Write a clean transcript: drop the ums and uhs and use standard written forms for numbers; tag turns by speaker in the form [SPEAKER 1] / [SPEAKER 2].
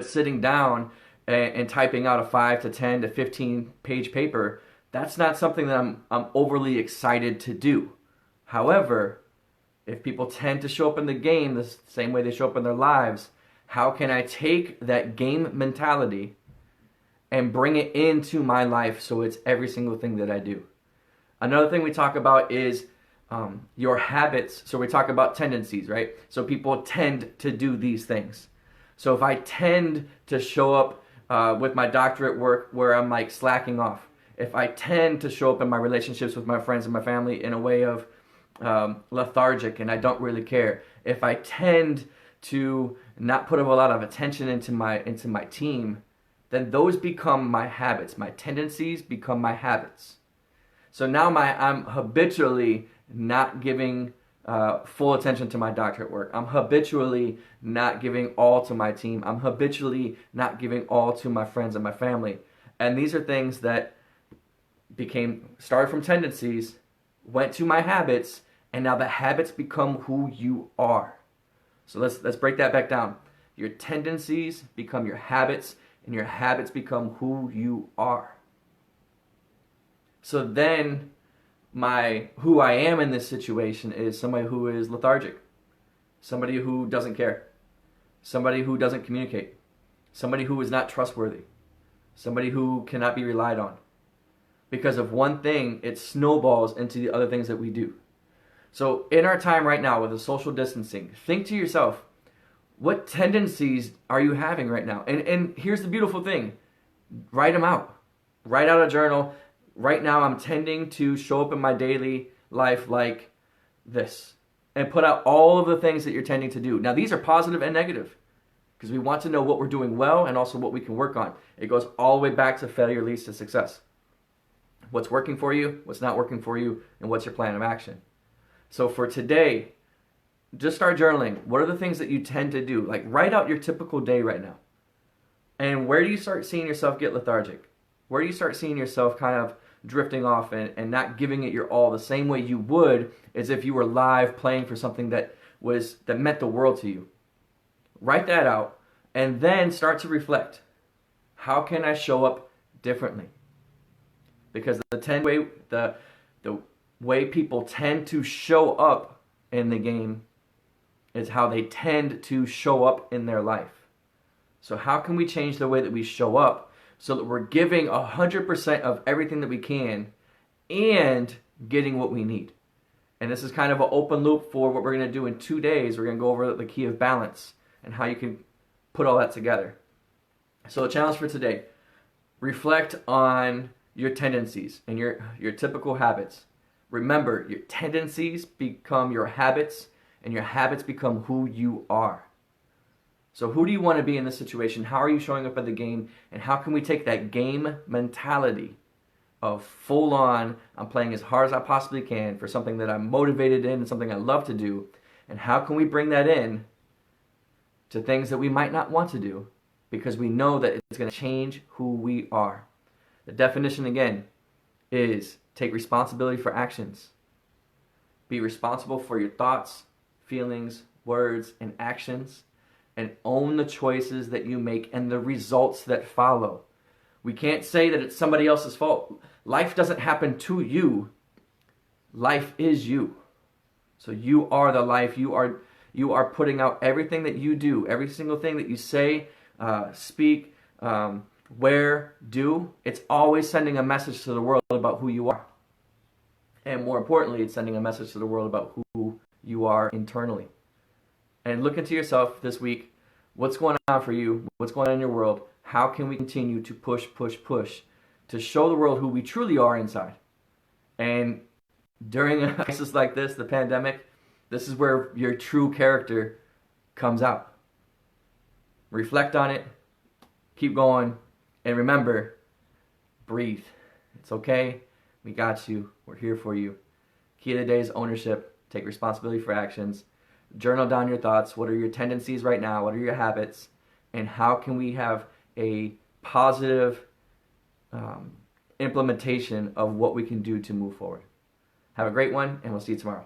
[SPEAKER 1] sitting down and typing out a 5 to 10 to 15 page paper, that's not something that I'm overly excited to do. However, if people tend to show up in the game the same way they show up in their lives, how can I take that game mentality and bring it into my life so it's every single thing that I do? Another thing we talk about is your habits. So we talk about tendencies, right? So people tend to do these things. So if I tend to show up with my doctorate work where I'm like slacking off, if I tend to show up in my relationships with my friends and my family in a way of lethargic and I don't really care, if I tend to not put a lot of attention into my team, then those become my habits. My tendencies become my habits. So now I'm habitually not giving full attention to my doctorate work. I'm habitually not giving all to my team. I'm habitually not giving all to my friends and my family. And these are things that started from tendencies, went to my habits, and now the habits become who you are. So let's break that back down. Your tendencies become your habits, and your habits become who you are. So then who I am in this situation is somebody who is lethargic, somebody who doesn't care, somebody who doesn't communicate, somebody who is not trustworthy, somebody who cannot be relied on. Because of one thing, it snowballs into the other things that we do. So in our time right now with the social distancing, think to yourself, what tendencies are you having right now? And here's the beautiful thing. Write them out. Write out a journal. Right now I'm tending to show up in my daily life like this. And put out all of the things that you're tending to do. Now these are positive and negative, because we want to know what we're doing well and also what we can work on. It goes all the way back to failure leads to success. What's working for you, what's not working for you, and what's your plan of action. So for today, just start journaling. What are the things that you tend to do? Like, write out your typical day right now. And where do you start seeing yourself get lethargic? Where do you start seeing yourself kind of drifting off and not giving it your all the same way you would as if you were live playing for something that meant the world to you? Write that out and then start to reflect. How can I show up differently? Because the way people tend to show up in the game is how they tend to show up in their life. So how can we change the way that we show up so that we're giving 100% of everything that we can and getting what we need? And this is kind of an open loop for what we're going to do in 2 days. We're going to go over the key of balance and how you can put all that together. So the challenge for today, reflect on your tendencies and your typical habits. Remember, your tendencies become your habits, and your habits become who you are. So who do you want to be in this situation? How are you showing up at the game? And how can we take that game mentality of full on, I'm playing as hard as I possibly can for something that I'm motivated in and something I love to do, and how can we bring that in to things that we might not want to do because we know that it's going to change who we are? The definition again is take responsibility for actions. Be responsible for your thoughts, feelings, words, and actions, and own the choices that you make and the results that follow. We can't say that it's somebody else's fault. Life doesn't happen to you. Life is you. So you are the life. You are putting out everything that you do, every single thing that you say, speak, do. It's always sending a message to the world about who you are. And more importantly, it's sending a message to the world about who you are internally. And look into yourself this week. What's going on for you? What's going on in your world? How can we continue to push to show the world who we truly are inside? And during a crisis like this, the pandemic, this is where your true character comes out. Reflect on it. Keep going. And remember, breathe. It's okay. We got you. We're here for you. Key of the day is ownership. Take responsibility for actions. Journal down your thoughts. What are your tendencies right now? What are your habits? And how can we have a positive implementation of what we can do to move forward? Have a great one, and we'll see you tomorrow.